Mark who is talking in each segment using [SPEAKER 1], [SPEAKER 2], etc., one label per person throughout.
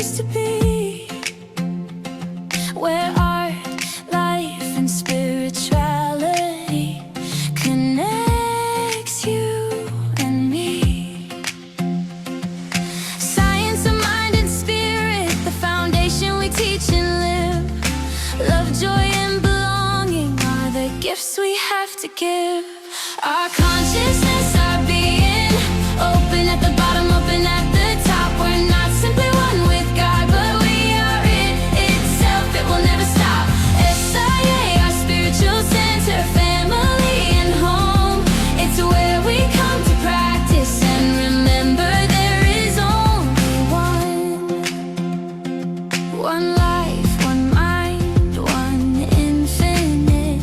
[SPEAKER 1] place to be, where art, life, and spirituality connects you and me. Science of mind and spirit, the foundation we teach and live. Love, joy, and belonging are the gifts we have to give. Our consciousness, our being, open at the bottom, open at the top. We're not simply one with God, but we are it itself. It will never stop. SIA, our spiritual center, family and home. It's where we come to practice and remember there is only one life, one mind, one infinite,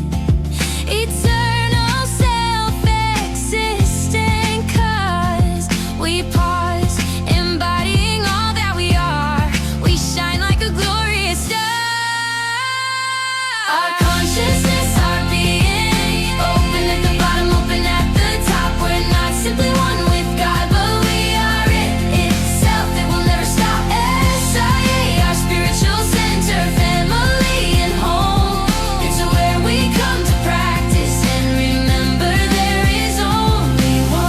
[SPEAKER 1] eternal, self-existent. 'Cause we pause, embodying all that we are. We shine like a glorious star. Our consciousness, our being, open at the bottom, open at the top. We're not simply one with God, but we are it itself. It will never stop. SIA, our spiritual center, family and home. It's where we come to practice and remember there is only one.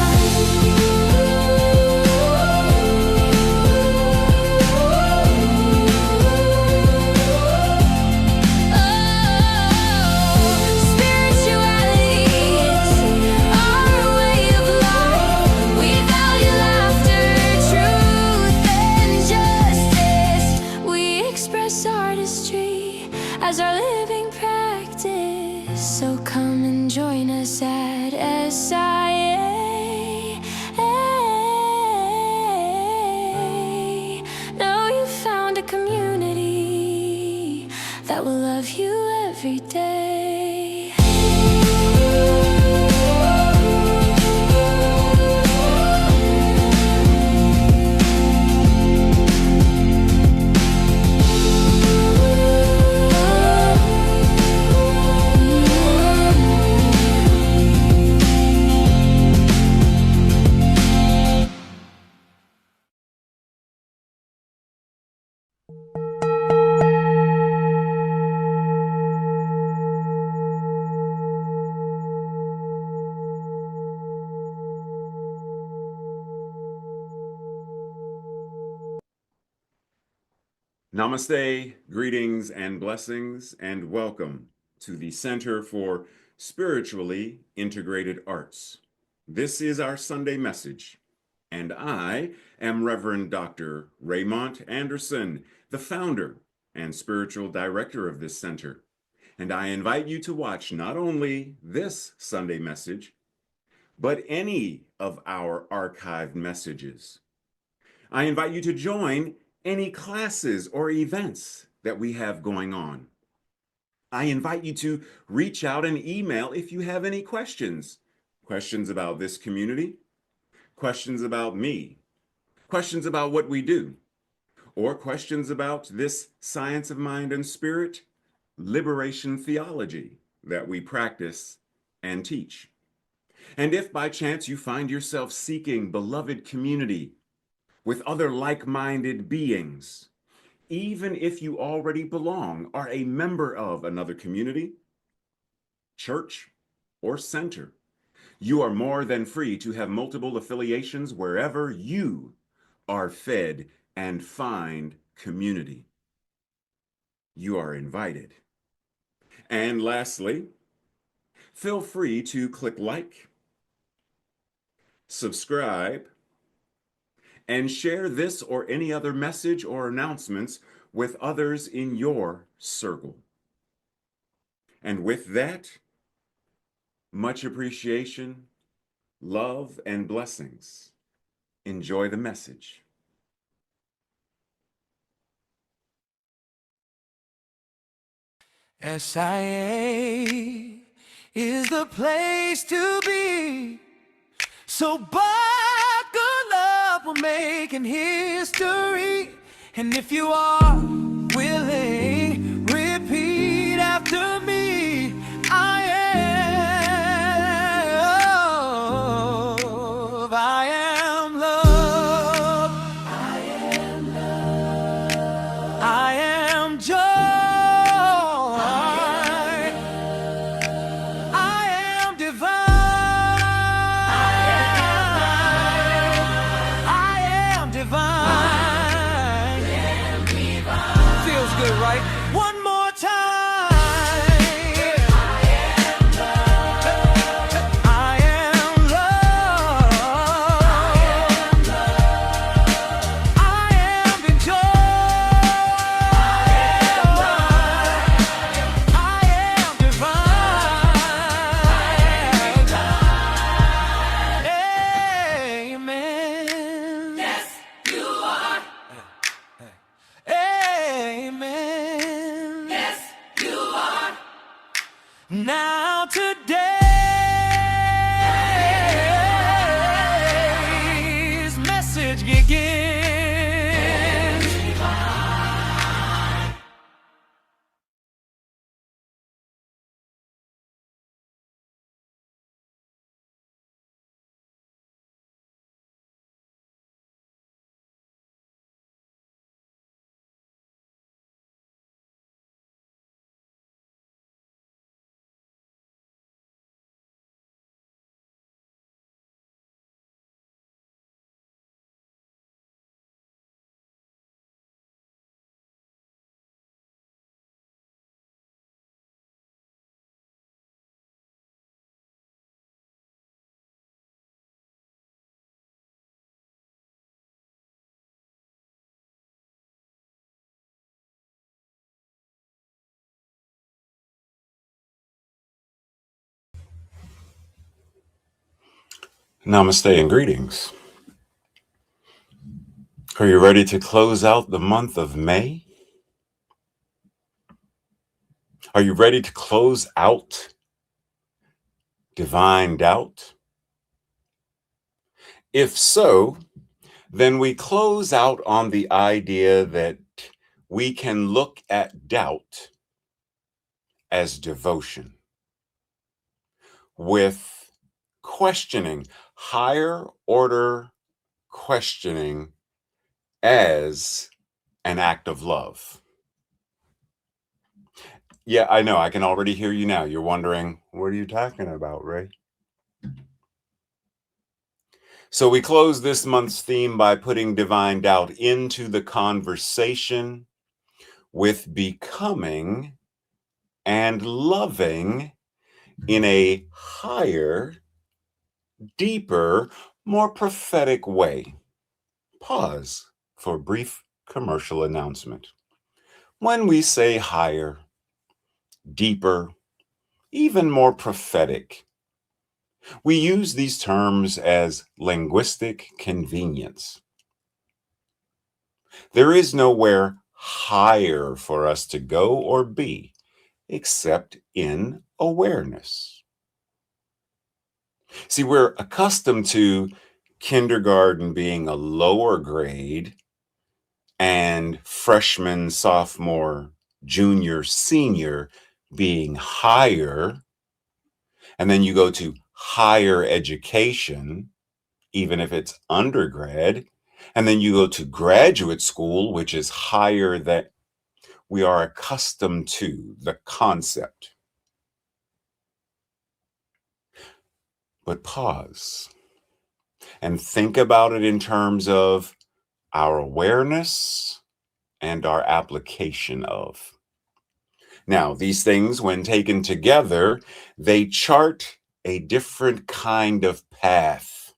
[SPEAKER 1] Spirituality is our way of life. We value laughter, truth, and justice. We express artistry as our living practice. So come and join us at SIA. Know you found a community that will love you every day.
[SPEAKER 2] Namaste, greetings and blessings, and welcome to the Center for Spiritually Integrated Arts. This is our Sunday message, and I am Reverend Dr. Raymond Anderson, the founder and spiritual director of this center. And I invite you to watch not only this Sunday message, but any of our archived messages. I invite you to join any classes or events that we have going on. I invite you to reach out and email if you have any questions. Questions about this community, questions about me, questions about what we do, or questions about this science of mind and spirit, liberation theology that we practice and teach. And if by chance you find yourself seeking beloved community with other like-minded beings, even if you already belong, are a member of another community, church, or center, you are more than free to have multiple affiliations wherever you are fed and find community. You are invited. And lastly, feel free to click like, subscribe, and share this or any other message or announcements with others in your circle. And with that, much appreciation, love, and blessings. Enjoy the message.
[SPEAKER 3] SIA is the place to be. So buckle up, we're making history. And if you are willing, repeat after me. I am love. I am love. it right. One more time. I am love. I am victorious. I am divine. Amen. Yes, you are. Amen. Yes, you are. Now today's message begins.
[SPEAKER 2] Namaste and greetings. Are you ready to close out the month of May? Are you ready to close out divine doubt? If so, then we close out on the idea that we can look at doubt as devotion, with questioning, higher order questioning as an act of love. Yeah, I know. I can already hear you now. You're wondering, what are you talking about, Ray? So we close this month's theme by putting divine doubt into the conversation with becoming and loving in a higher, deeper, more prophetic way. Pause for a brief commercial announcement. When we say higher, deeper, even more prophetic, we use these terms as linguistic convenience. There is nowhere higher for us to go or be except in awareness. See, we're accustomed to kindergarten being a lower grade and freshman, sophomore, junior, senior being higher. And then you go to higher education, even if it's undergrad. And then you go to graduate school, which is higher than we are accustomed to the concept. But pause and think about it in terms of our awareness and our application of. Now, these things, when taken together, they chart a different kind of path,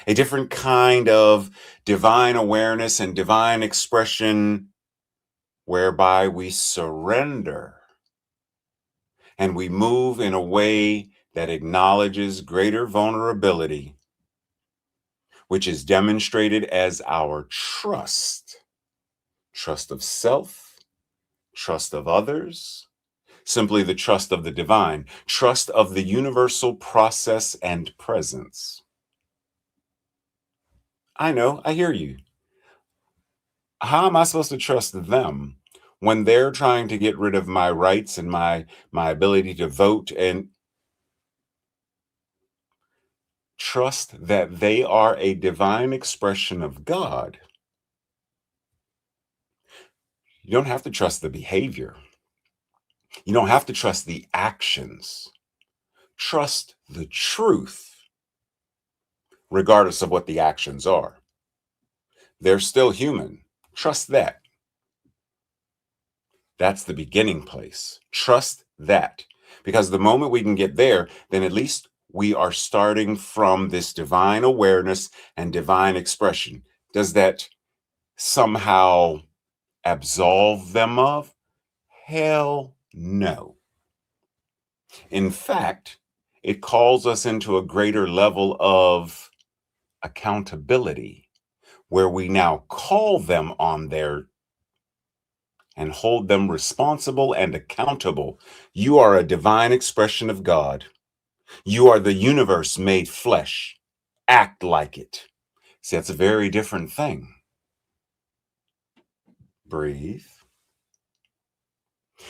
[SPEAKER 2] a different kind of divine awareness and divine expression whereby we surrender and we move in a way that acknowledges greater vulnerability, which is demonstrated as our trust of self, trust of others, simply the trust of the divine, trust of the universal process and presence. I know, I hear you. How am I supposed to trust them when they're trying to get rid of my rights and my ability to vote, and trust that they are a divine expression of God? You don't have to trust the behavior. You don't have to trust the actions. Trust the truth, regardless of what the actions are. They're still human. Trust that. That's the beginning place. Trust that. Because the moment we can get there, then at least we are starting from this divine awareness and divine expression. Does that somehow absolve them of? Hell no. In fact, it calls us into a greater level of accountability where we now call them on their and hold them responsible and accountable. You are a divine expression of God. You are the universe made flesh. Act like it. See, that's a very different thing. Breathe.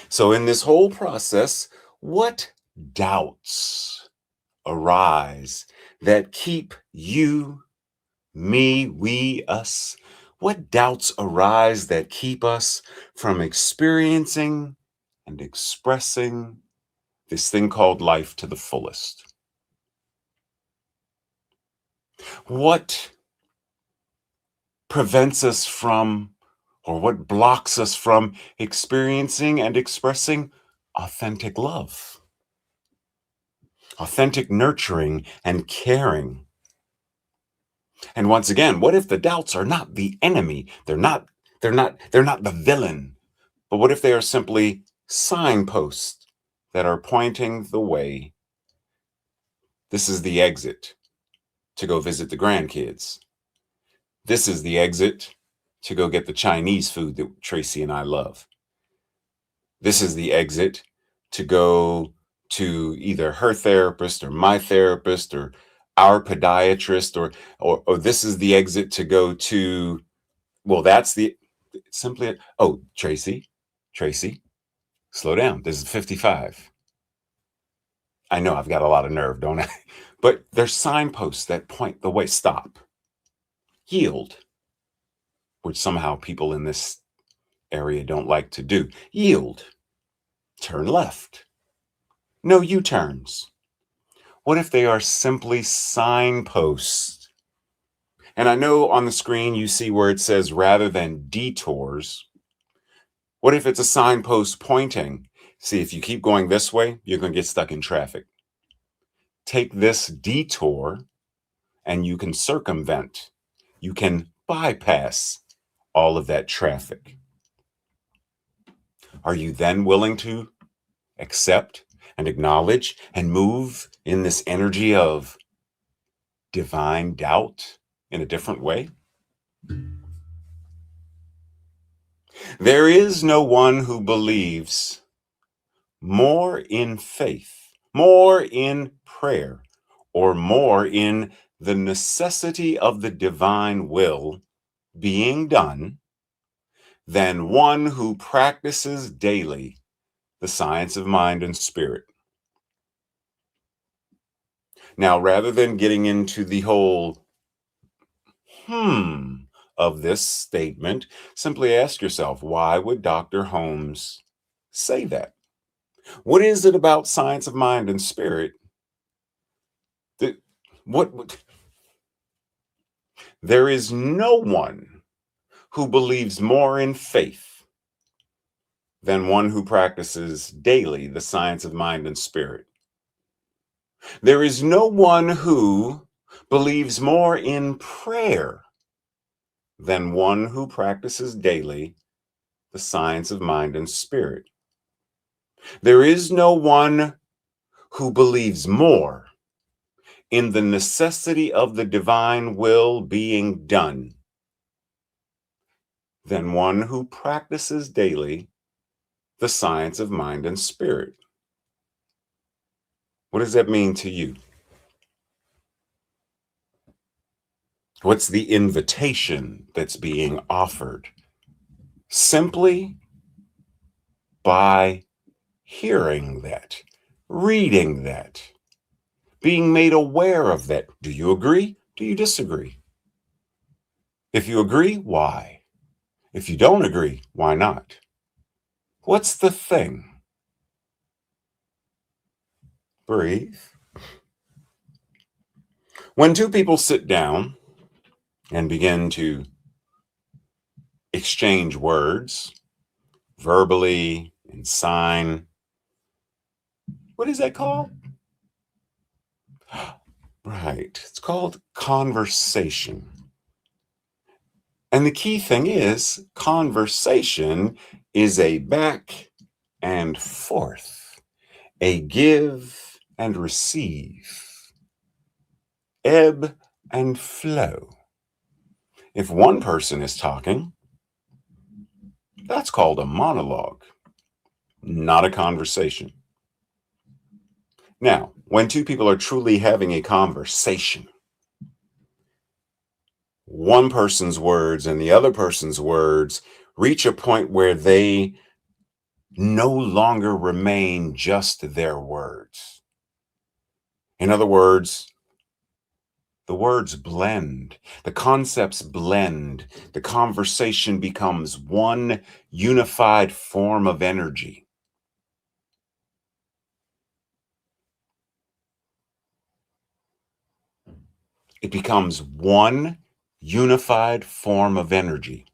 [SPEAKER 2] So, in this whole process, what doubts arise that keep you, me, we, us? What doubts arise that keep us from experiencing and expressing this thing called life to the fullest? What prevents us from, or what blocks us from experiencing and expressing authentic love, authentic nurturing and caring? And once again, what if the doubts are not the enemy? They're not the villain. But what if they are simply signposts that are pointing the way? This is the exit to go visit the grandkids. This is the exit to go get the Chinese food that Tracy and I love. This is the exit to go to either her therapist or my therapist or our podiatrist, or this is the exit to go to, well, that's the simply, oh, Tracy, slow down. This is 55. I know I've got a lot of nerve, don't I? But there's signposts that point the way. Stop. Yield, which somehow people in this area don't like to do. Yield. Turn left. No U-turns. What if they are simply signposts? And I know on the screen you see where it says rather than detours. What if it's a signpost pointing? See, if you keep going this way, you're going to get stuck in traffic. Take this detour and you can circumvent. You can bypass all of that traffic. Are you then willing to accept and acknowledge and move in this energy of divine doubt in a different way? There is no one who believes more in faith, more in prayer, or more in the necessity of the divine will being done than one who practices daily the science of mind and spirit. Now, rather than getting into the whole of this statement, simply ask yourself, why would Dr. Holmes say that? What is it about science of mind and spirit that there is no one who believes more in faith than one who practices daily the science of mind and spirit. There is no one who believes more in prayer than one who practices daily the science of mind and spirit. There is no one who believes more in the necessity of the divine will being done than one who practices daily the science of mind and spirit. What does that mean to you? What's the invitation that's being offered? Simply by hearing that, reading that, being made aware of that. Do you agree? Do you disagree? If you agree, why? If you don't agree, why not? What's the thing? Breathe. When two people sit down and begin to exchange words, verbally, in sign. What is that called? Right. It's called conversation. And the key thing is, conversation is a back and forth, a give and receive, ebb and flow. If one person is talking, that's called a monologue, not a conversation. Now, when two people are truly having a conversation, one person's words and the other person's words reach a point where they no longer remain just their words. In other words, the words blend, the concepts blend, the conversation becomes one unified form of energy. It becomes one unified form of energy.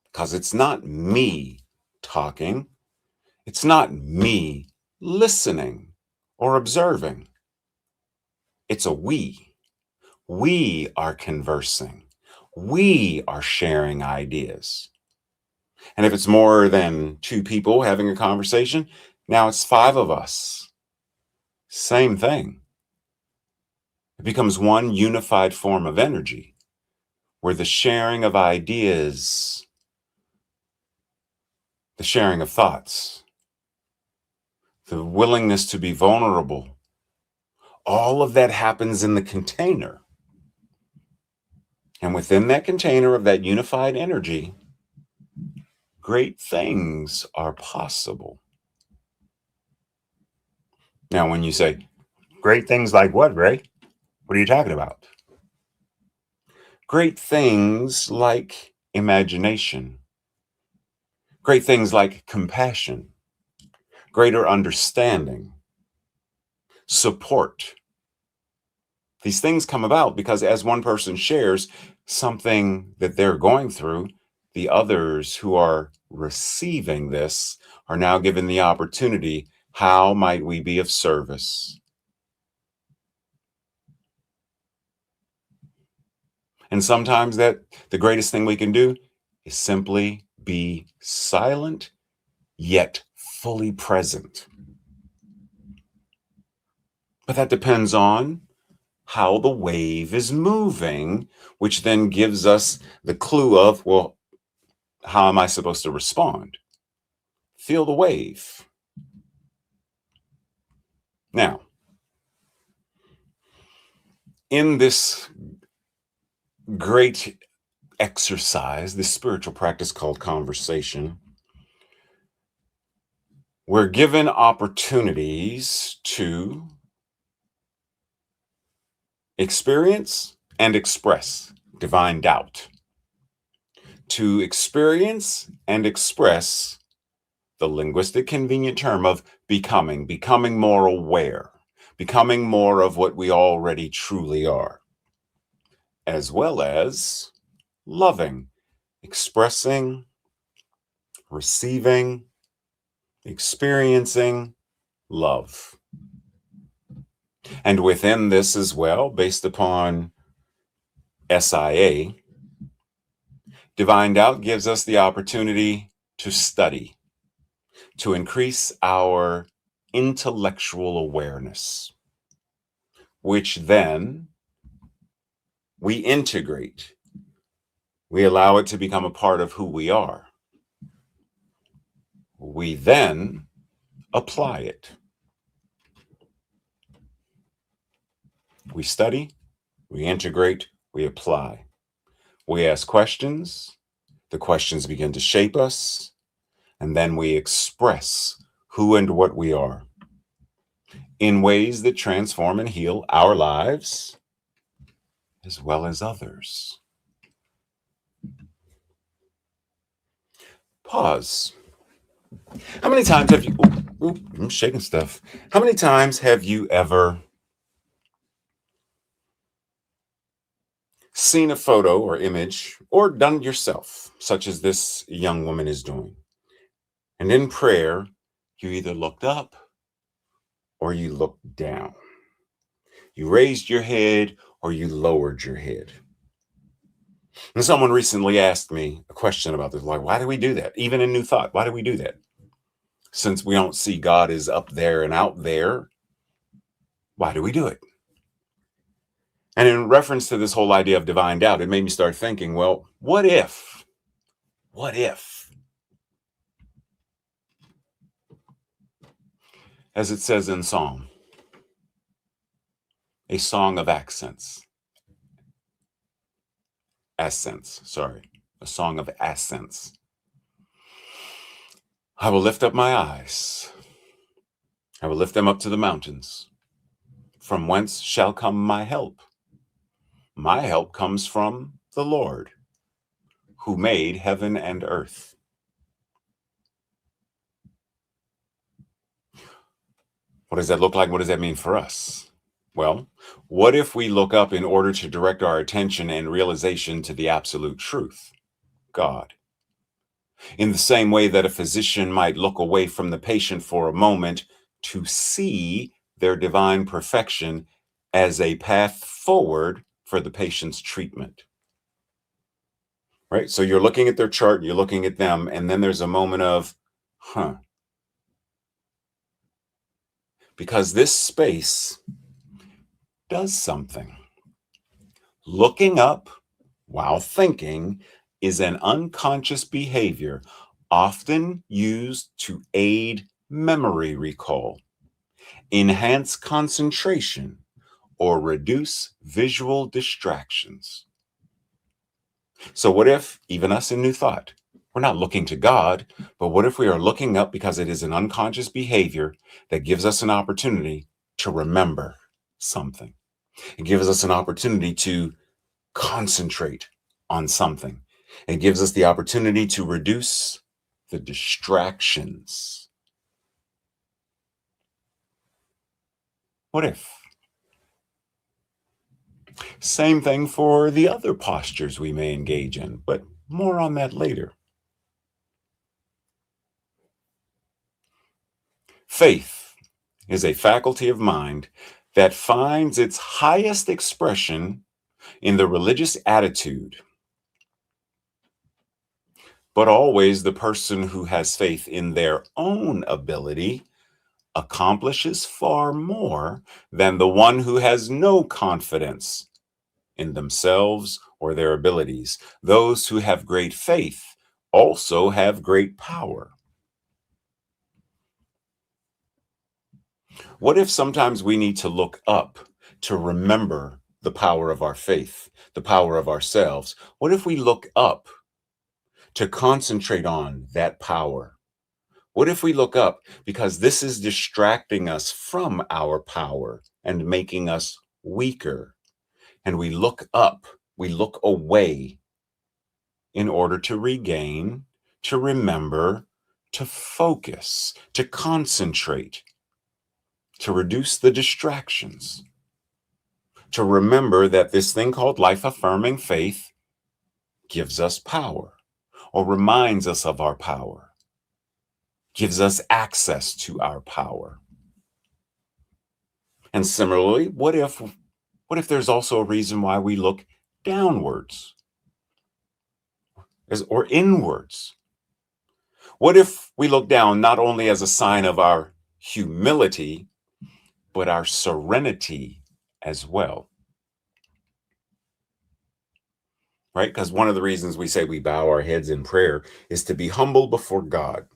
[SPEAKER 2] Because it's not me talking, it's not me listening or observing. It's a we. We are conversing. We are sharing ideas. And if it's more than two people having a conversation, now it's five of us. Same thing. It becomes one unified form of energy where the sharing of ideas, the sharing of thoughts, the willingness to be vulnerable, all of that happens in the container. And within that container of that unified energy, great things are possible. Now, when you say, great things like what, Ray? What are you talking about? Great things like imagination. Great things like compassion, greater understanding, support. These things come about because as one person shares something that they're going through, the others who are receiving this are now given the opportunity. How might we be of service? And sometimes that the greatest thing we can do is simply be silent, yet fully present. But that depends on how the wave is moving, which then gives us the clue of, well, how am I supposed to respond? Feel the wave. Now, in this great exercise, this spiritual practice called conversation, we're given opportunities to experience and express divine doubt, to experience and express the linguistic convenient term of becoming more aware, becoming more of what we already truly are, as well as loving, expressing, receiving, experiencing love. And within this as well, based upon SIA, divine doubt gives us the opportunity to study, to increase our intellectual awareness, which then we integrate. We allow it to become a part of who we are. We then apply it. We study, we integrate, we apply. We ask questions, the questions begin to shape us, and then we express who and what we are in ways that transform and heal our lives as well as others. Pause. How many times have you, I'm shaking stuff. How many times have you ever seen a photo or image or done it yourself, such as this young woman is doing. And in prayer, you either looked up or you looked down. You raised your head or you lowered your head. And someone recently asked me a question about this, like, why do we do that? Even in New Thought, why do we do that? Since we don't see God as up there and out there, why do we do it? And in reference to this whole idea of divine doubt, it made me start thinking, well, what if, as it says in Psalm, a song of a song of ascents. I will lift up my eyes. I will lift them up to the mountains. From whence shall come my help? My help comes from the Lord, who made heaven and earth. What does that look like? What does that mean for us? Well, what if we look up in order to direct our attention and realization to the absolute truth, God? In the same way that a physician might look away from the patient for a moment to see their divine perfection as a path forward for the patient's treatment. Right? So you're looking at their chart, you're looking at them, and then there's a moment of, because this space does something. Looking up while thinking is an unconscious behavior often used to aid memory recall, enhance concentration, or reduce visual distractions. So what if, even us in New Thought, we're not looking to God, but what if we are looking up because it is an unconscious behavior that gives us an opportunity to remember something? It gives us an opportunity to concentrate on something. It gives us the opportunity to reduce the distractions. What if? Same thing for the other postures we may engage in, but more on that later. Faith is a faculty of mind that finds its highest expression in the religious attitude. But always the person who has faith in their own ability accomplishes far more than the one who has no confidence in themselves or their abilities. Those who have great faith also have great power. What if sometimes we need to look up to remember the power of our faith, the power of ourselves? What if we look up to concentrate on that power? What if we look up because this is distracting us from our power and making us weaker? And we look up, we look away in order to regain, to remember, to focus, to concentrate, to reduce the distractions, to remember that this thing called life-affirming faith gives us power or reminds us of our power, gives us access to our power. And similarly, what if there's also a reason why we look downwards or inwards? What if we look down not only as a sign of our humility, but our serenity as well? Right? Because one of the reasons we say we bow our heads in prayer is to be humble before God.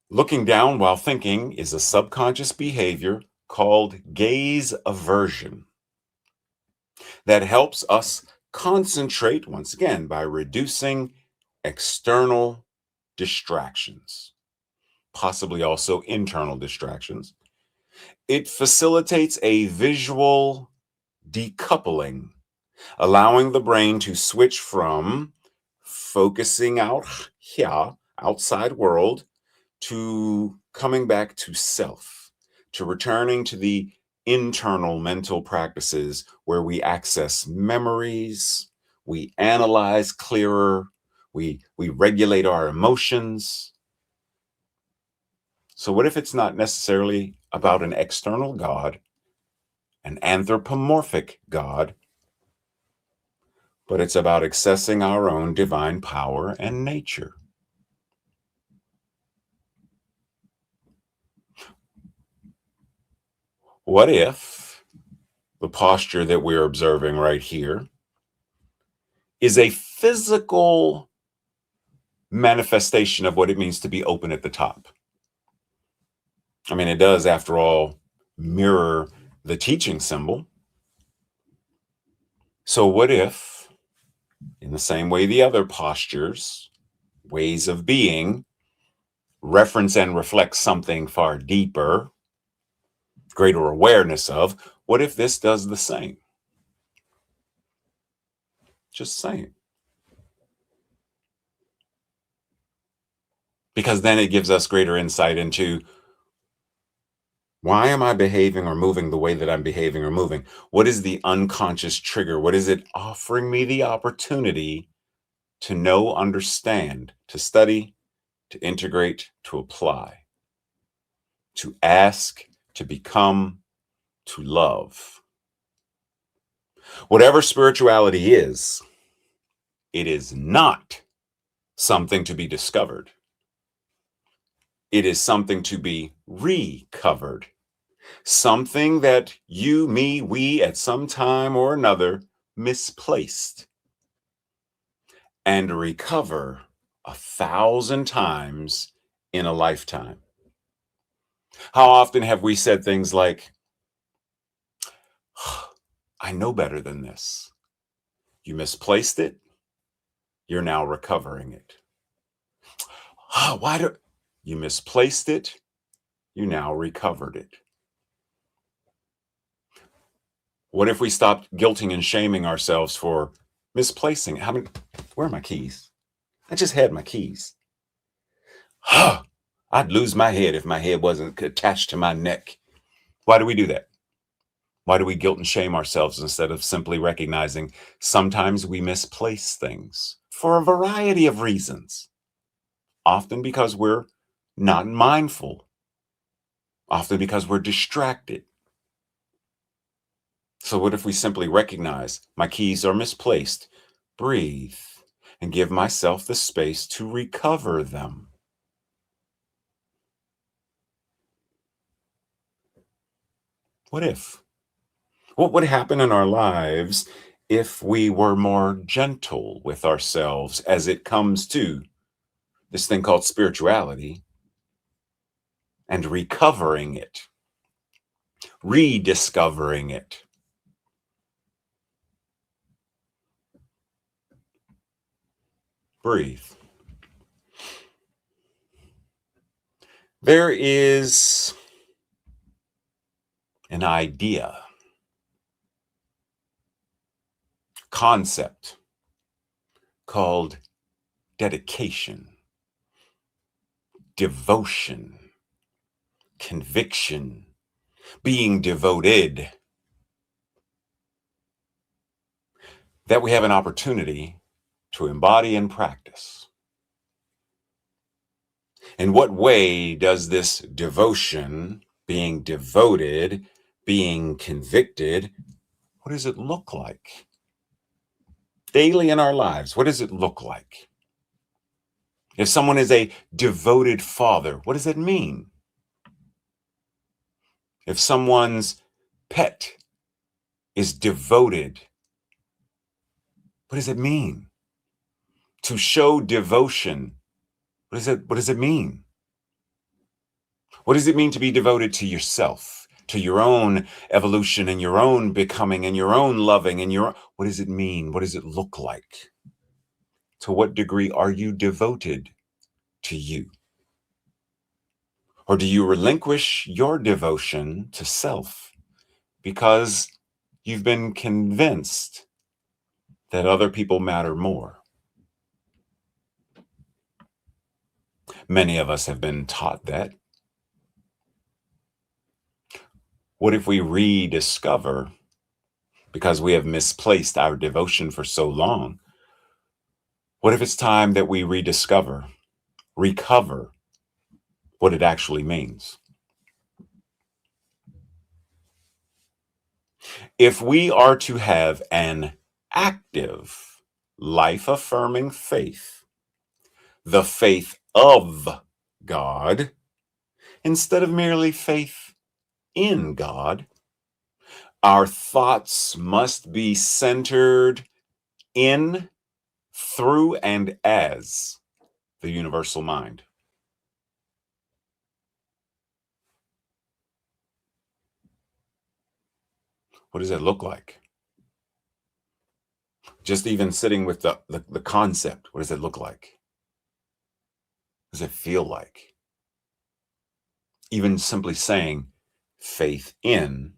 [SPEAKER 2] Looking down while thinking is a subconscious behavior called gaze aversion that helps us concentrate, once again, by reducing external distractions, possibly also internal distractions. It facilitates a visual decoupling, allowing the brain to switch from focusing out here, outside world, to coming back to self, to returning to the internal mental practices where we access memories, we analyze clearer, we regulate our emotions. So what if it's not necessarily about an external God, an anthropomorphic God, but it's about accessing our own divine power and nature? What if the posture that we're observing right here is a physical manifestation of what it means to be open at the top? I mean, it does, after all, mirror the teaching symbol. So what if, in the same way the other postures, ways of being, reference and reflect something far deeper, greater awareness of, what if this does the same? Just saying. Because then it gives us greater insight into, why am I behaving or moving the way that I'm behaving or moving? What is the unconscious trigger? What is it offering me the opportunity to know, understand, to study, to integrate, to apply, to ask, to become, to love? Whatever spirituality is, it is not something to be discovered. It is something to be recovered. Something that you, me, we at some time or another misplaced, and recover 1,000 times in a lifetime. How often have we said things like, I know better than this. You misplaced it. You're now recovering it. Why do you misplaced it? You now recovered it. What if we stopped guilting and shaming ourselves for misplacing it? Where are my keys? I just had my keys. I'd lose my head if my head wasn't attached to my neck. Why do we do that? Why do we guilt and shame ourselves instead of simply recognizing sometimes we misplace things for a variety of reasons? Often because we're not mindful. Often because we're distracted. So what if we simply recognize my keys are misplaced, breathe, and give myself the space to recover them? What if? What would happen in our lives if we were more gentle with ourselves as it comes to this thing called spirituality and recovering it, rediscovering it? Breathe. There is an idea, concept called dedication, devotion, conviction, being devoted, that we have an opportunity to embody and practice. In what way does this devotion, being devoted, being convicted, what does it look like? Daily in our lives, what does it look like? If someone is a devoted father, what does that mean? If someone's pet is devoted, what does it mean? To show devotion, what does it mean? What does it mean to be devoted to yourself, to your own evolution and your own becoming and your own loving and what does it mean? What does it look like? To what degree are you devoted to you? Or do you relinquish your devotion to self because you've been convinced that other people matter more? Many of us have been taught that. What if we rediscover, because we have misplaced our devotion for so long, what if it's time that we rediscover, recover what it actually means? If we are to have an active, life affirming faith, the faith of God, instead of merely faith in God, our thoughts must be centered in, through, and as the universal mind. What does that look like? Just even sitting with the concept, what does it look like? What does it feel like? Even simply saying faith in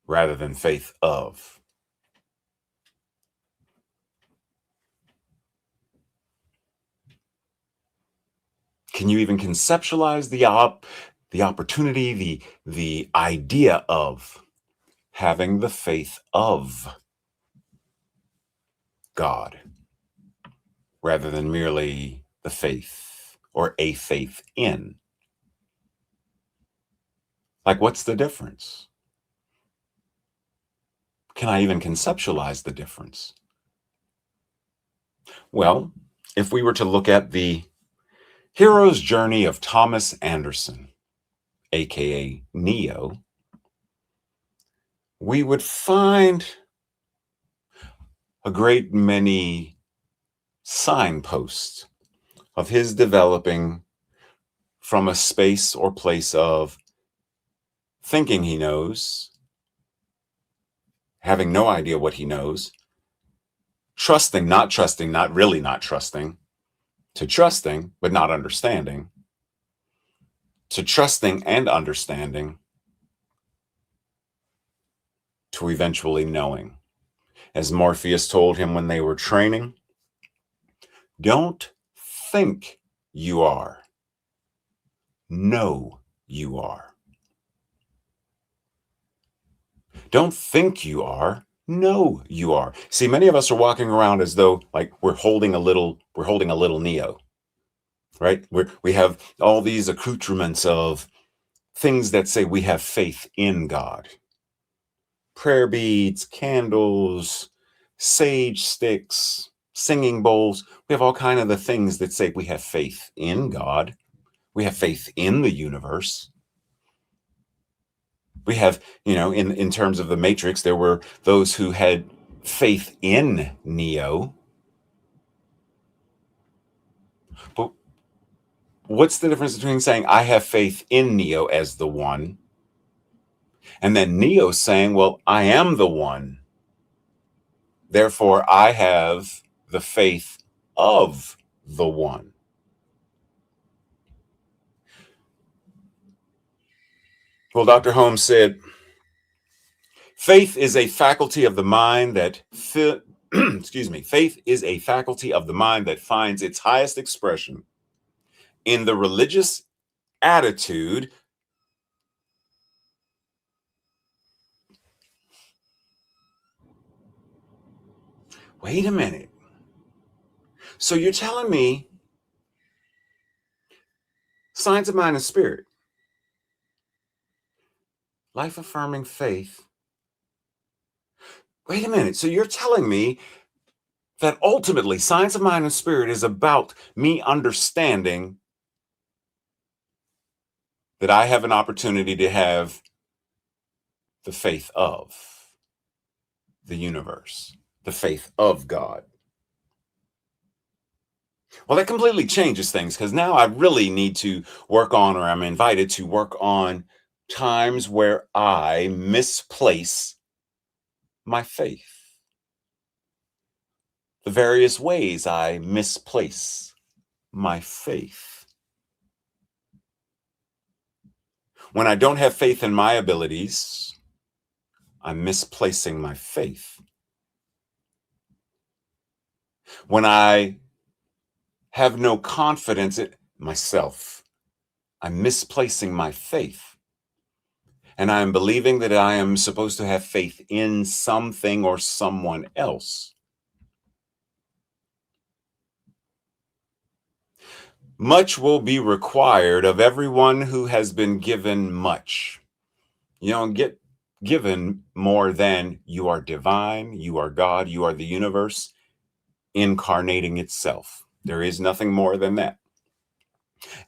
[SPEAKER 2] rather than faith of. Can you even conceptualize the opportunity, the idea of having the faith of God rather than merely the faith or a faith in? Like, what's the difference? Can I even conceptualize the difference? Well, if we were to look at the hero's journey of Thomas Anderson, aka Neo, we would find a great many signposts of his developing from a space or place of thinking he knows, having no idea what he knows, trusting, not really not trusting, to trusting, but not understanding, to trusting and understanding, to eventually knowing. As Morpheus told him when they were training, don't think you are, know you are. Don't think you are, know you are. See, many of us are walking around as though like we're holding a little Neo, right? We have all these accoutrements of things that say we have faith in God. Prayer beads, candles, sage sticks, singing bowls. We have all kind of the things that say we have faith in God. We have faith in the universe. We have, in terms of the Matrix, there were those who had faith in Neo. But what's the difference between saying I have faith in Neo as the one, and then Neo saying, well, I am the one, therefore I have the faith of the one? Well, Dr. Holmes said, faith is a faculty of the mind that excuse me, faith is a faculty of the mind that finds its highest expression in the religious attitude. Wait a minute. So you're telling me science of mind and spirit, life affirming faith. Wait a minute. So you're telling me that ultimately science of mind and spirit is about me understanding that I have an opportunity to have the faith of the universe, the faith of God. Well, that completely changes things because now I really need to work on, or I'm invited to work on times where I misplace my faith, the various ways I misplace my faith. When I don't have faith in my abilities, I'm misplacing my faith. When I have no confidence in myself, I'm misplacing my faith. and I am believing that I am supposed to have faith in something or someone else. Much will be required of everyone who has been given much. You don't get given more than you are divine, you are God, you are the universe incarnating itself. There is nothing more than that.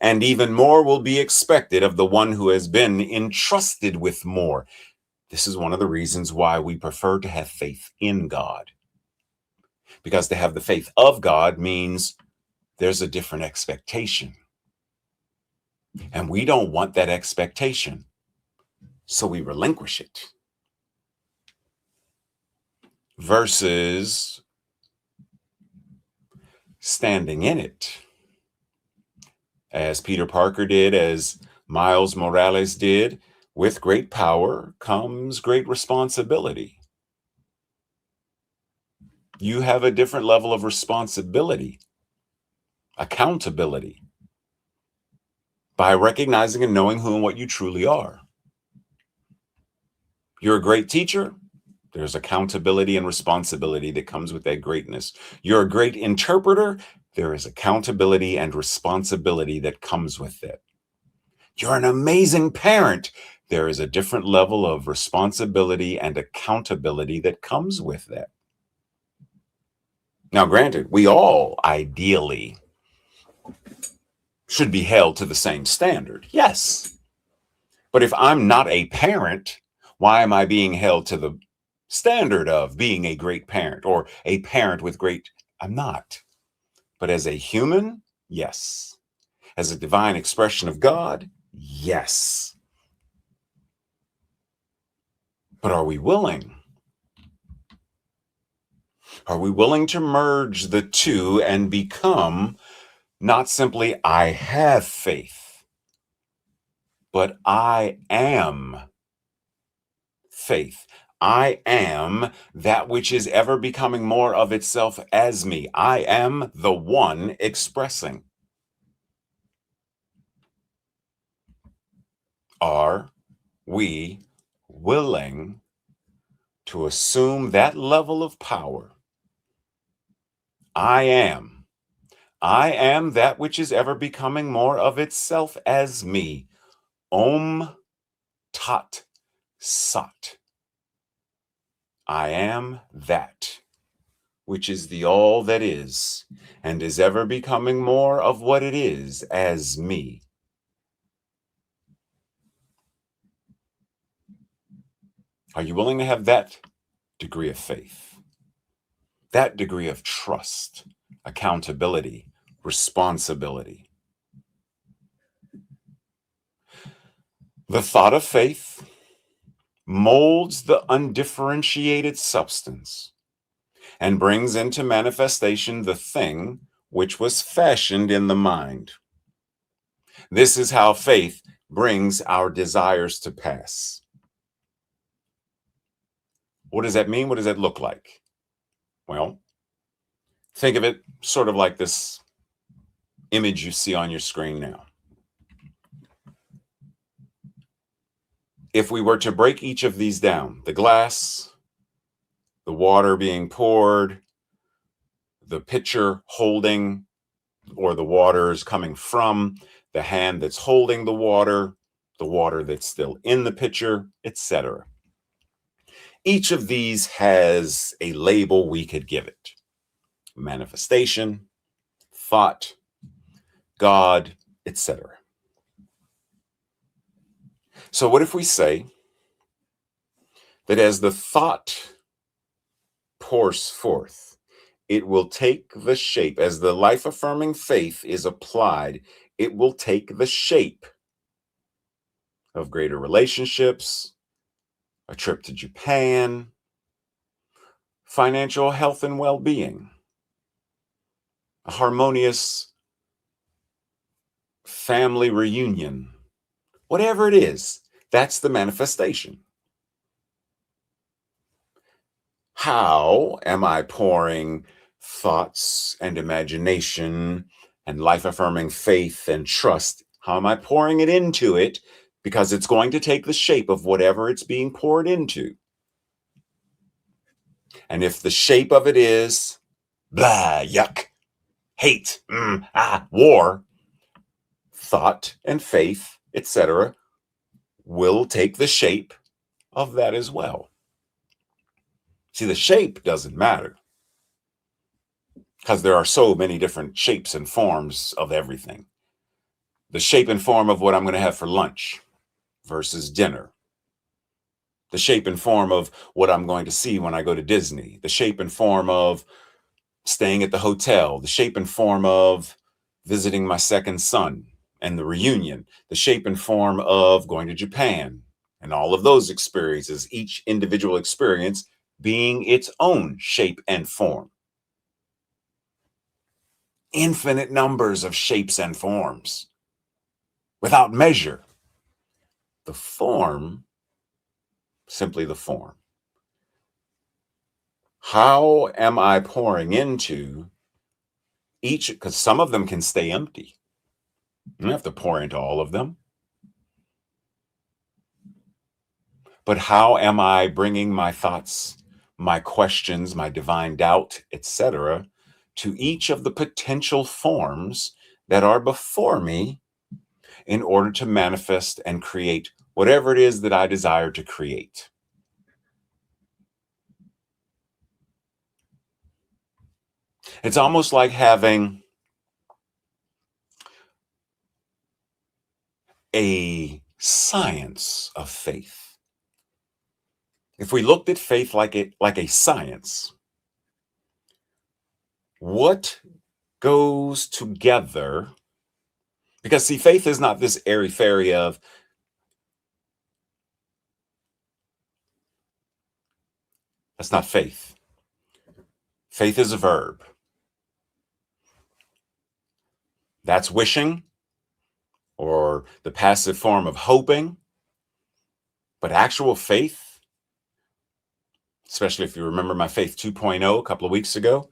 [SPEAKER 2] And even more will be expected of the one who has been entrusted with more. This is one of the reasons why we prefer to have faith in God. Because to have the faith of God means there's a different expectation. And we don't want that expectation, so we relinquish it. Versus standing in it. As Peter Parker did, as Miles Morales did, with great power comes great responsibility. You have a different level of responsibility, accountability, by recognizing and knowing who and what you truly are. You're a great teacher. There's accountability and responsibility that comes with that greatness. You're a great interpreter. There is accountability and responsibility that comes with it. You're an amazing parent. There is a different level of responsibility and accountability that comes with that. Now, granted, we all ideally should be held to the same standard. Yes. But if I'm not a parent, why am I being held to the standard of being a great parent or a parent with great? I'm not. But as a human, yes. As a divine expression of God, yes. But are we willing? Are we willing to merge the two and become not simply I have faith, but I am faith? I am that which is ever becoming more of itself as me. I am the one expressing. Are we willing to assume that level of power? I am. I am that which is ever becoming more of itself as me. Om Tat Sat. I am that which is the all that is, and is ever becoming more of what it is as me. Are you willing to have that degree of faith, that degree of trust, accountability, responsibility? The thought of faith molds the undifferentiated substance and brings into manifestation the thing which was fashioned in the mind. This is how faith brings our desires to pass. What does that mean? What does that look like? Well, think of it sort of like this image you see on your screen now. If we were to break each of these down, the glass, the water being poured, the pitcher holding, or the water is coming from the hand that's holding the water that's still in the pitcher, etc. Each of these has a label we could give it. Manifestation, thought, God, etc. So what if we say that as the thought pours forth, it will take the shape, as the life-affirming faith is applied, it will take the shape of greater relationships, a trip to Japan, financial health and well-being, a harmonious family reunion, whatever it is, that's the manifestation. How am I pouring thoughts and imagination and life-affirming faith and trust? How am I pouring it into it? because it's going to take the shape of whatever it's being poured into. And if the shape of it is blah, yuck, hate, war, thought and faith, etc., will take the shape of that as well. See, the shape doesn't matter because there are so many different shapes and forms of everything. The shape and form of what I'm going to have for lunch versus dinner. The shape and form of what I'm going to see when I go to Disney. The shape and form of staying at the hotel. The shape and form of visiting my second son and the reunion. The shape and form of going to Japan. And all of those experiences, each individual experience being its own shape and form. Infinite numbers of shapes and forms without measure. The form, simply the form. How am I pouring into each? Because some of them can stay empty. You don't have to pour into all of them. But how am I bringing my thoughts, my questions, my divine doubt, etc., to each of the potential forms that are before me in order to manifest and create whatever it is that I desire to create? It's almost like having a science of faith. If we looked at faith like a science, what goes together? Because see, faith is not this airy-fairy of, that's not faith. Faith is a verb. That's wishing, or the passive form of hoping. But actual faith, especially if you remember my Faith 2.0 a couple of weeks ago,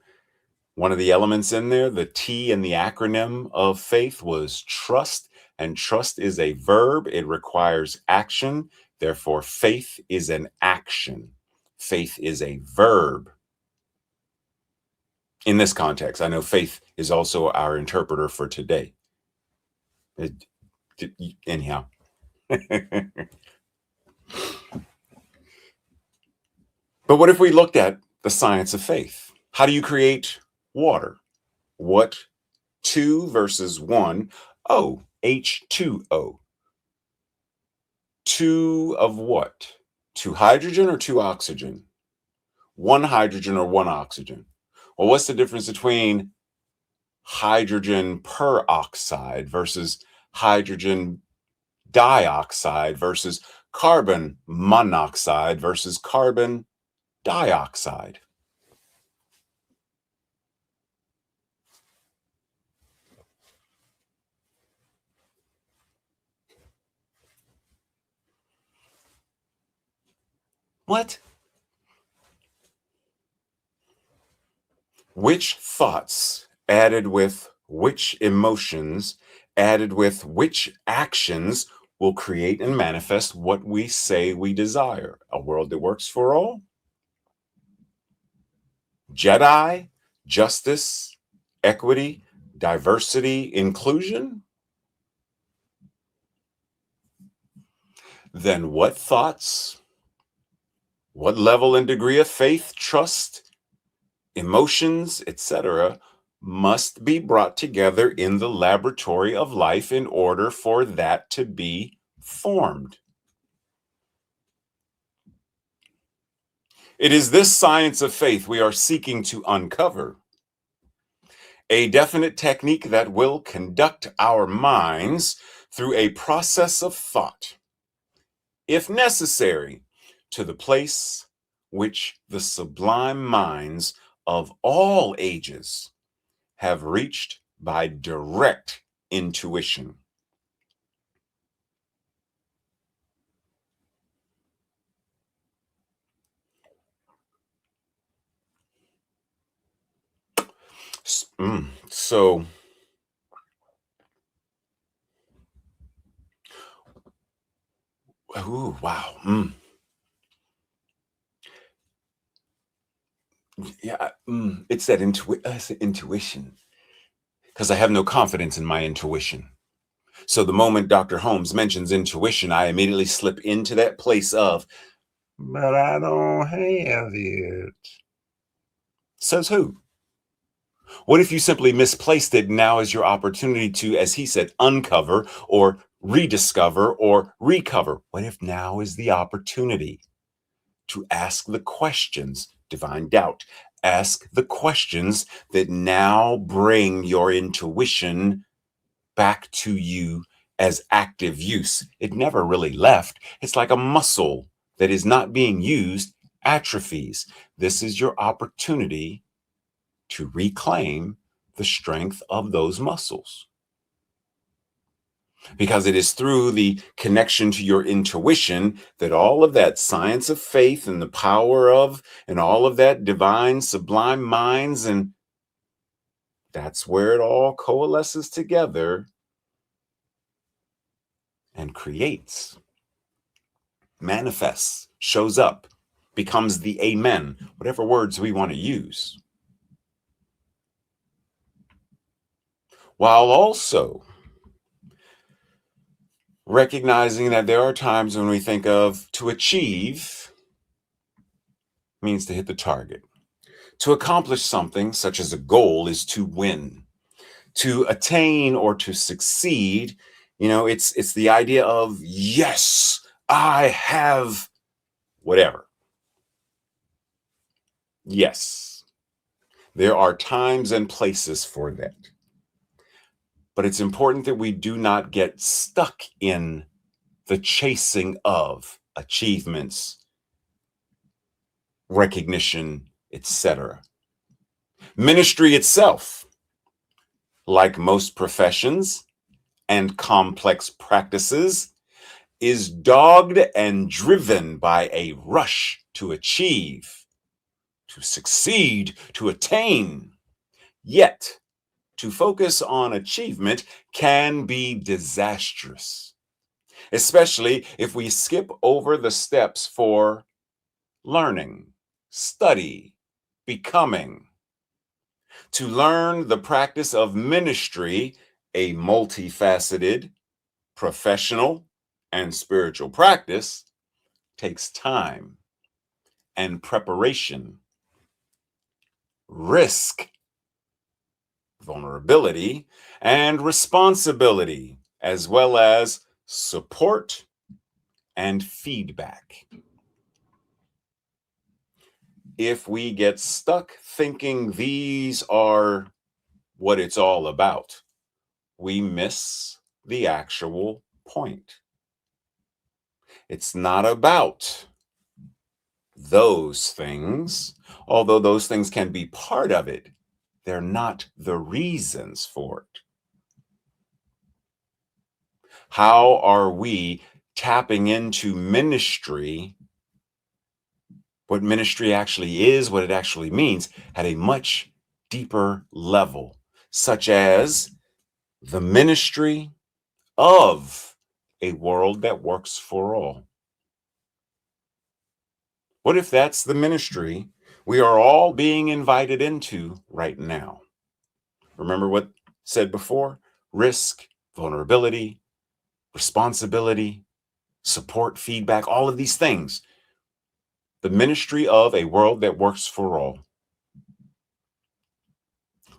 [SPEAKER 2] one of the elements in there, the T in the acronym of faith, was trust. And trust is a verb. It requires action. Therefore, faith is an action. Faith is a verb. In this context, I know faith is also our interpreter for today. Anyhow. But what if we looked at the science of faith? How do you create water? What? 2 versus 1. Oh, H2O. 2 of what? 2 hydrogen or 2 oxygen? 1 hydrogen or 1 oxygen? Well, what's the difference between hydrogen peroxide versus hydrogen dioxide versus carbon monoxide versus carbon dioxide? What? Which thoughts added with which emotions added with which actions will create and manifest what we say we desire? A world that works for all? Jedi, justice, equity, diversity, inclusion? Then what thoughts, what level and degree of faith, trust, emotions, etc., must be brought together in the laboratory of life in order for that to be formed? It is this science of faith we are seeking to uncover. A definite technique that will conduct our minds through a process of thought, if necessary, to the place which the sublime minds of all ages have reached by direct intuition. So Ooh, wow. Yeah, it's that intuition, because I have no confidence in my intuition. So the moment Dr. Holmes mentions intuition, I immediately slip into that place of, but I don't have it. Says who? What if you simply misplaced it? Now is your opportunity to, as he said, uncover or rediscover or recover. What if now is the opportunity to ask the questions, divine doubt, ask the questions that now bring your intuition back to you as active use? It never really left. It's like a muscle that is not being used atrophies. This is your opportunity to reclaim the strength of those muscles, because it is through the connection to your intuition that all of that science of faith and the power of and all of that divine sublime minds, and that's where it all coalesces together and creates, manifests, shows up, becomes the amen, whatever words we want to use, while also recognizing that there are times when we think of to achieve means to hit the target. To accomplish something, such as a goal, is to win. To attain or to succeed, it's the idea of, yes, I have whatever. Yes, there are times and places for that. But it's important that we do not get stuck in the chasing of achievements, recognition, etc. Ministry itself, like most professions and complex practices, is dogged and driven by a rush to achieve, to succeed, to attain. Yet, to focus on achievement can be disastrous, especially if we skip over the steps for learning, study, becoming. To learn the practice of ministry, a multifaceted, professional, and spiritual practice, takes time and preparation, risk, vulnerability, and responsibility, as well as support and feedback. If we get stuck thinking these are what it's all about, we miss the actual point. It's not about those things, although those things can be part of it. They're not the reasons for it. How are we tapping into ministry, what ministry actually is, what it actually means, at a much deeper level, such as the ministry of a world that works for all? What if that's the ministry we are all being invited into right now? Remember what said before? Risk, vulnerability, responsibility, support, feedback, all of these things. The ministry of a world that works for all.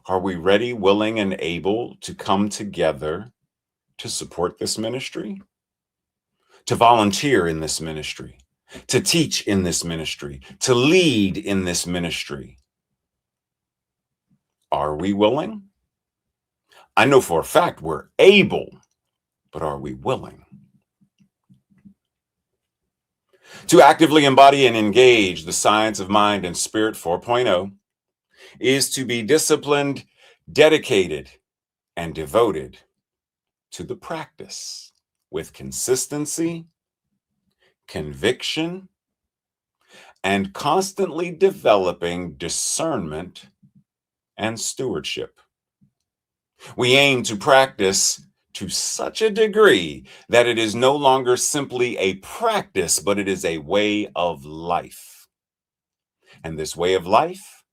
[SPEAKER 2] Are we ready, willing, and able to come together to support this ministry? To volunteer in this ministry? To teach in this ministry? To lead in this ministry? Are we willing? I know for a fact we're able, but are we willing? To actively embody and engage the science of mind and spirit 4.0 is to be disciplined, dedicated, and devoted to the practice with consistency, conviction, and constantly developing discernment and stewardship. We aim to practice to such a degree that it is no longer simply a practice, but it is a way of life. And this way of life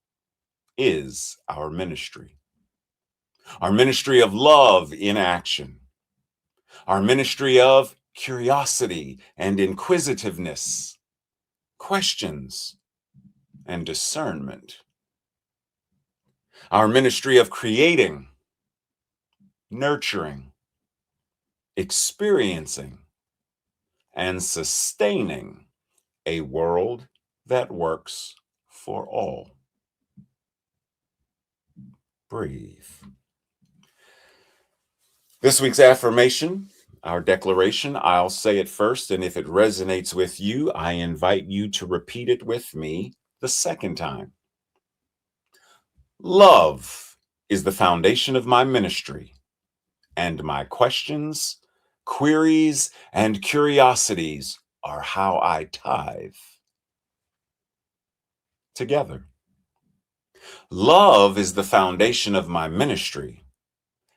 [SPEAKER 2] is our ministry of love in action, our ministry of curiosity and inquisitiveness, questions and discernment, our ministry of creating, nurturing, experiencing, and sustaining a world that works for all. Breathe. This week's affirmation, our declaration, I'll say it first, and if it resonates with you, I invite you to repeat it with me the second time. Love is the foundation of my ministry, and my questions, queries, and curiosities are how I tithe. Together. Love is the foundation of my ministry,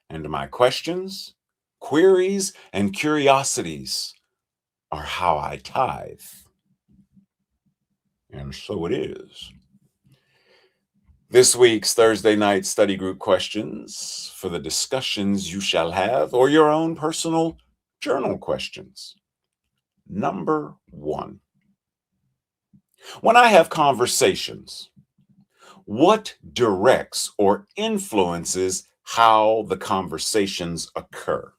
[SPEAKER 2] and my questions, queries, and curiosities are how I tithe. And so it is. This week's Thursday night study group questions for the discussions you shall have, or your own personal journal questions. Number 1. When I have conversations, what directs or influences how the conversations occur?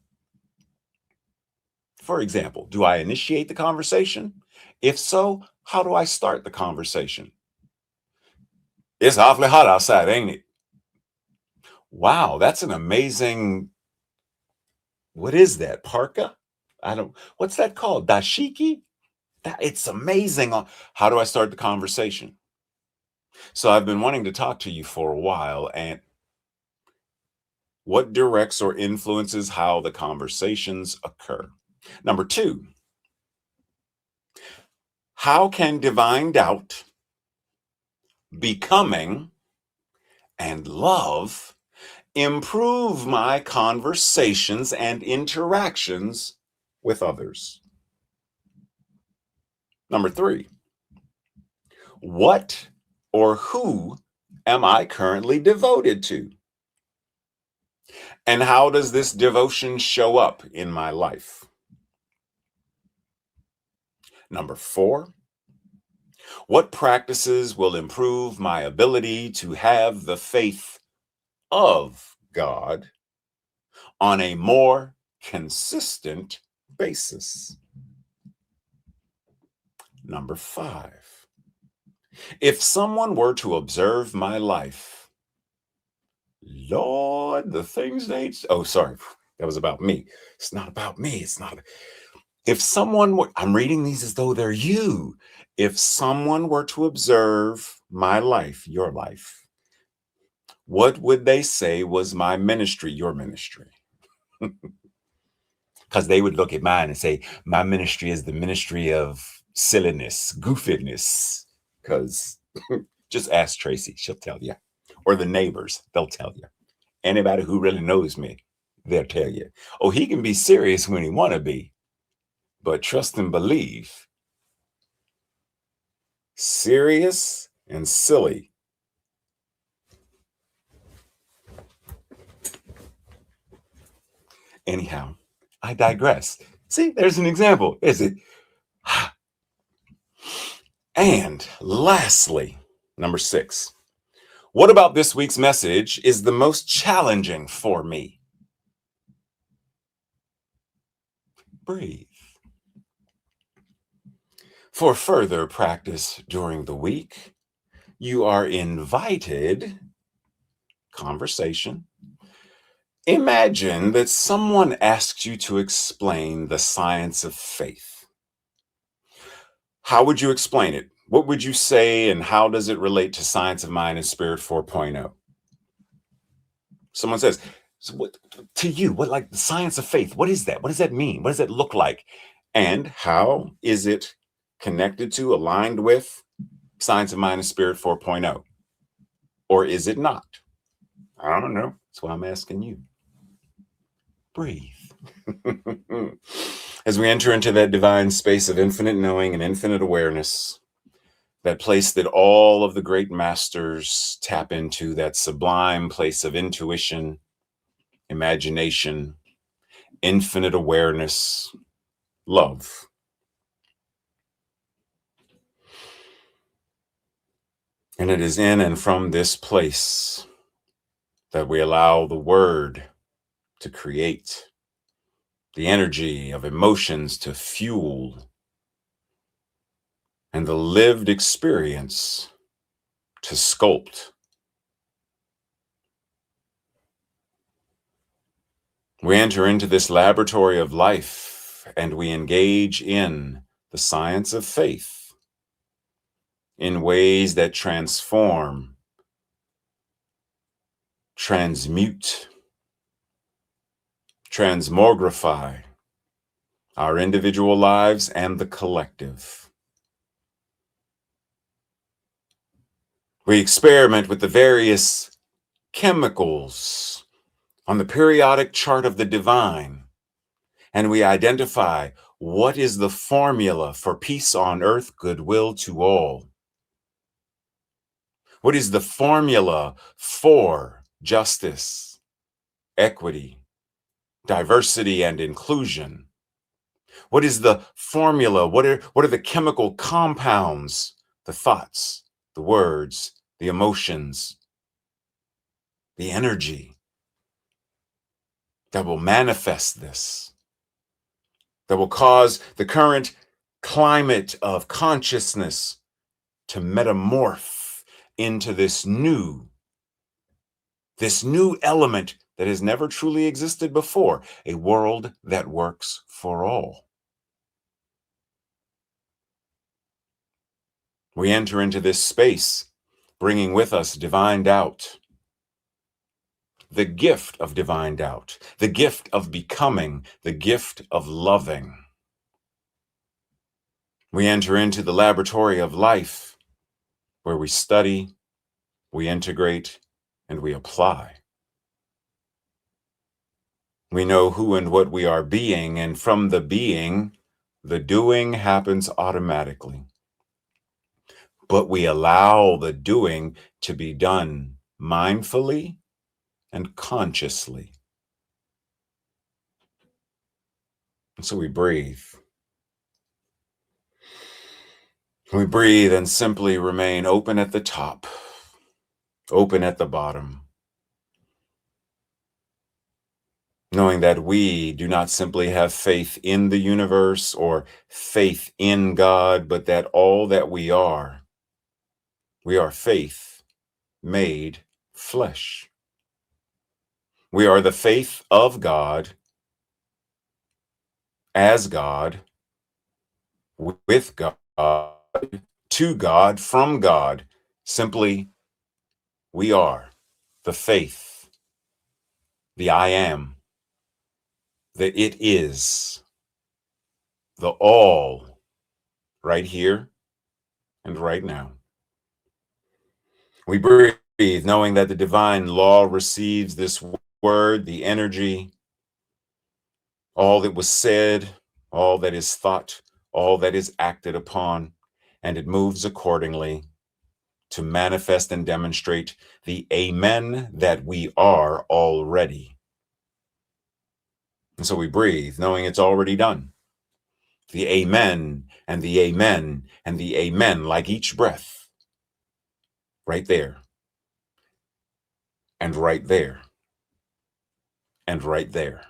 [SPEAKER 2] For example, do I initiate the conversation? If so, how do I start the conversation? It's awfully hot outside, ain't it? Wow, that's an amazing, what is that, parka? What's that called? Dashiki? It's amazing. How do I start the conversation? So I've been wanting to talk to you for a while, and what directs or influences how the conversations occur? Number 2, how can divine doubt, becoming, and love improve my conversations and interactions with others? Number 3, what or who am I currently devoted to? And how does this devotion show up in my life? Number 4, what practices will improve my ability to have the faith of God on a more consistent basis? Number 5, if someone were to observe my life, Lord, the things oh, sorry, that was about me. It's not about me. It's not. If someone were, I'm reading these as though they're you. If someone were to observe my life, your life, what would they say was my ministry, your ministry? Because they would look at mine and say, my ministry is the ministry of silliness, goofiness. Because just ask Tracy, she'll tell you. Or the neighbors, they'll tell you. Anybody who really knows me, they'll tell you. Oh, he can be serious when he want to be. But trust and believe. Serious and silly. Anyhow, I digress. See, there's an example, is it? And lastly, number 6, what about this week's message is the most challenging for me? Breathe. For further practice during the week, you are invited, conversation. Imagine that someone asks you to explain the science of faith. How would you explain it? What would you say, and how does it relate to Science of Mind and Spirit 4.0? Someone says, so what, to you, what, like the science of faith, what is that? What does that mean? What does that look like? And how is it connected to, aligned with Science of Mind and Spirit 4.0? Or is it not? I don't know. That's why I'm asking you. breathe. As we enter into that divine space of infinite knowing and infinite awareness, that place that all of the great masters tap into, that sublime place of intuition, imagination, infinite awareness, love. And it is in and from this place that we allow the word to create, the energy of emotions to fuel, and the lived experience to sculpt. We enter into this laboratory of life and we engage in the science of faith in ways that transform, transmute, transmogrify our individual lives and the collective. We experiment with the various chemicals on the periodic chart of the divine, and we identify what is the formula for peace on earth, goodwill to all. What is the formula for justice, equity, diversity, and inclusion? What is the formula? What are the chemical compounds, the thoughts, the words, the emotions, the energy that will manifest this, that will cause the current climate of consciousness to metamorph into this new element that has never truly existed before, a world that works for all. We enter into this space, bringing with us divine doubt, the gift of divine doubt, the gift of becoming, the gift of loving. We enter into the laboratory of life, where we study, we integrate, and we apply. We know who and what we are being, and from the being, the doing happens automatically. But we allow the doing to be done mindfully and consciously. And so we breathe. We breathe and simply remain open at the top, open at the bottom, knowing that we do not simply have faith in the universe or faith in God, but that all that we are faith made flesh. We are the faith of God, as God, with God, to God, from God. Simply, we are the faith, the I am, the it is, the all, right here and right now. We breathe, knowing that the divine law receives this word, the energy, all that was said, all that is thought, all that is acted upon, and it moves accordingly to manifest and demonstrate the amen that we are already. And so we breathe, knowing it's already done. The amen and the amen and the amen, like each breath, right there, and right there, and right there.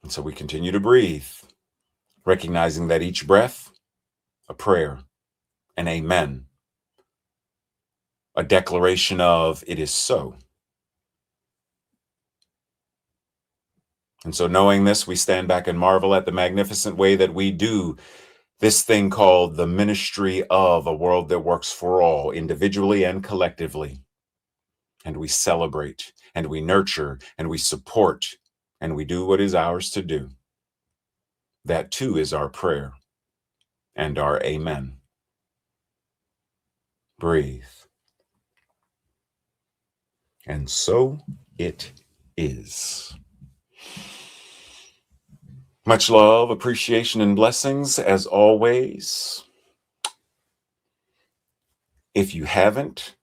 [SPEAKER 2] And so we continue to breathe, recognizing that each breath, a prayer, an amen, a declaration of it is so. And so knowing this, we stand back and marvel at the magnificent way that we do this thing called the ministry of a world that works for all, individually and collectively. And we celebrate, and we nurture, and we support, and we do what is ours to do. That too is our prayer and our amen. Breathe. And so it is. Much love, appreciation, and blessings as always. If you haven't,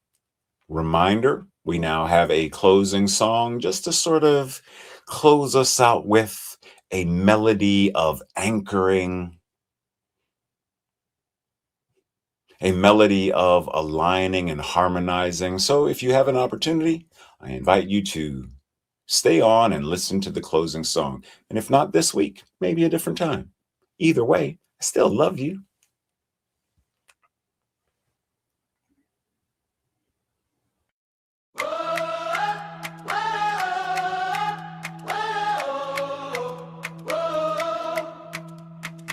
[SPEAKER 2] reminder, we now have a closing song just to sort of close us out with a melody of anchoring, a melody of aligning and harmonizing. So if you have an opportunity, I invite you to stay on and listen to the closing song. And if not this week, maybe a different time. Either way, I still love you.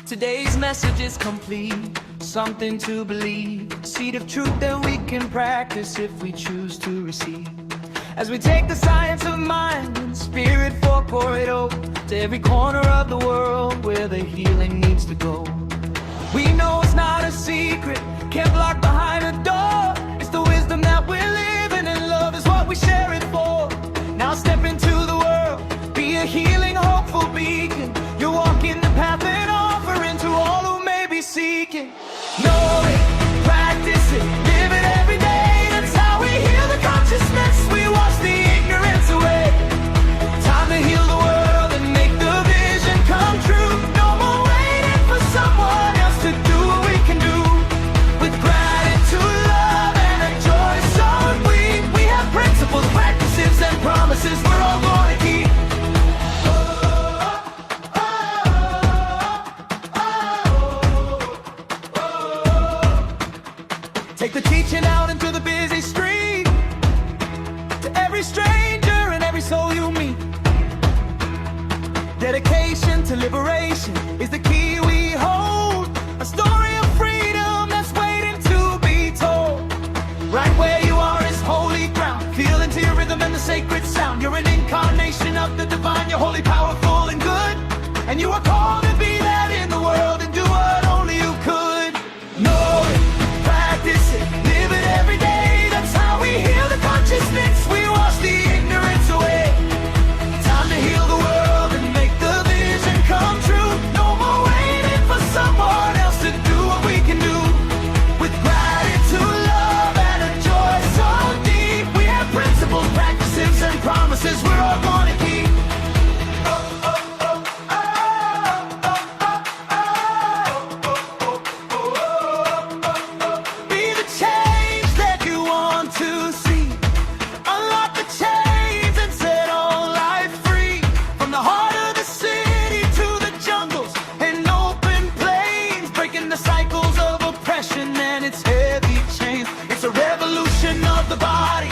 [SPEAKER 3] Today's message is complete, something to believe, a seed of truth that we can practice if we choose to receive. As we take the science of mind and spirit for pour it over to every corner of the world where the healing needs to go. We know it's not a secret, can't block behind a door. It's the wisdom that we're living, and love is what we share it for. Now step into the world, be a healing, hopeful beacon. You're walking the path and offering to all who may be seeking. Know it, practice it, live it every day. That's how we heal the consciousness. We wash the ignorance away. Time to heal the world and make the vision come true. No more waiting for someone else to do what we can do. With gratitude, love, and a joy so deep, we have principles, practices, and promises we're all going to keep. Take the teaching out into the busy street, to every stranger and every soul you meet. Dedication to liberation is the key we hold. A story of freedom that's waiting to be told. Right where you are is holy ground. Feel into your rhythm and the sacred sound. You're an incarnation of the divine. You're holy, powerful, and good. And you are called to be that in the world and do what only you could. Know it, practice it, live it every day. That's how we heal the consciousness. We wash the ignorance away. Time to heal the world and make the vision come true. No more waiting for someone else to do what we can do. With gratitude, love, and a joy so deep, we have principles, practices, and promises we're all going to keep. Be the change that you want to see. Unlock the chains and set all life free. From the heart of the city to the jungles and open plains, breaking the cycles of oppression and its heavy chains. It's a revolution of the body,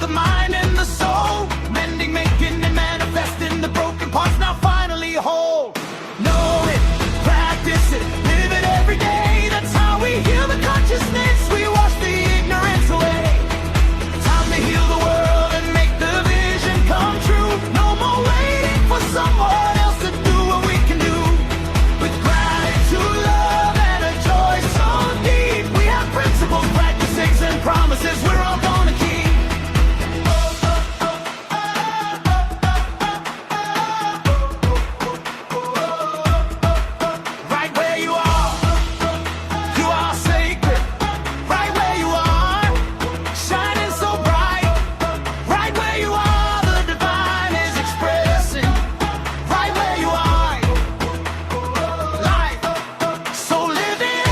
[SPEAKER 3] the mind, and the soul. Mending, making, and manifesting the broken parts now finally whole. Know it, practice it, live it every day. That's how we heal the consciousness. We wash the ignorance away. Time to heal the world and make the vision come true. No more waiting for someone else to do what we can do. With gratitude, love, and a joy so deep, we have principles, practices, and promises we're all gonna keep. Right where you are sacred. Right where you are, shining so bright. Right where you are, the divine is expressing. Right where you are, life. So live it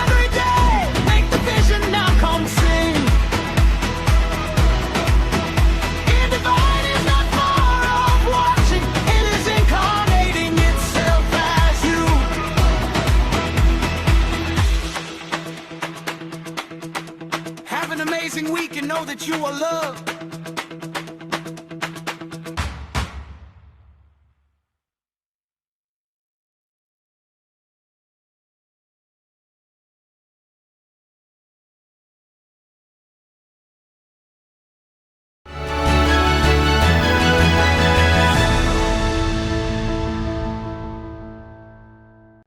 [SPEAKER 3] every day. Make the vision now come sing. In divine is not far off watching. It is incarnating itself as you. Have an amazing week and know that you are loved.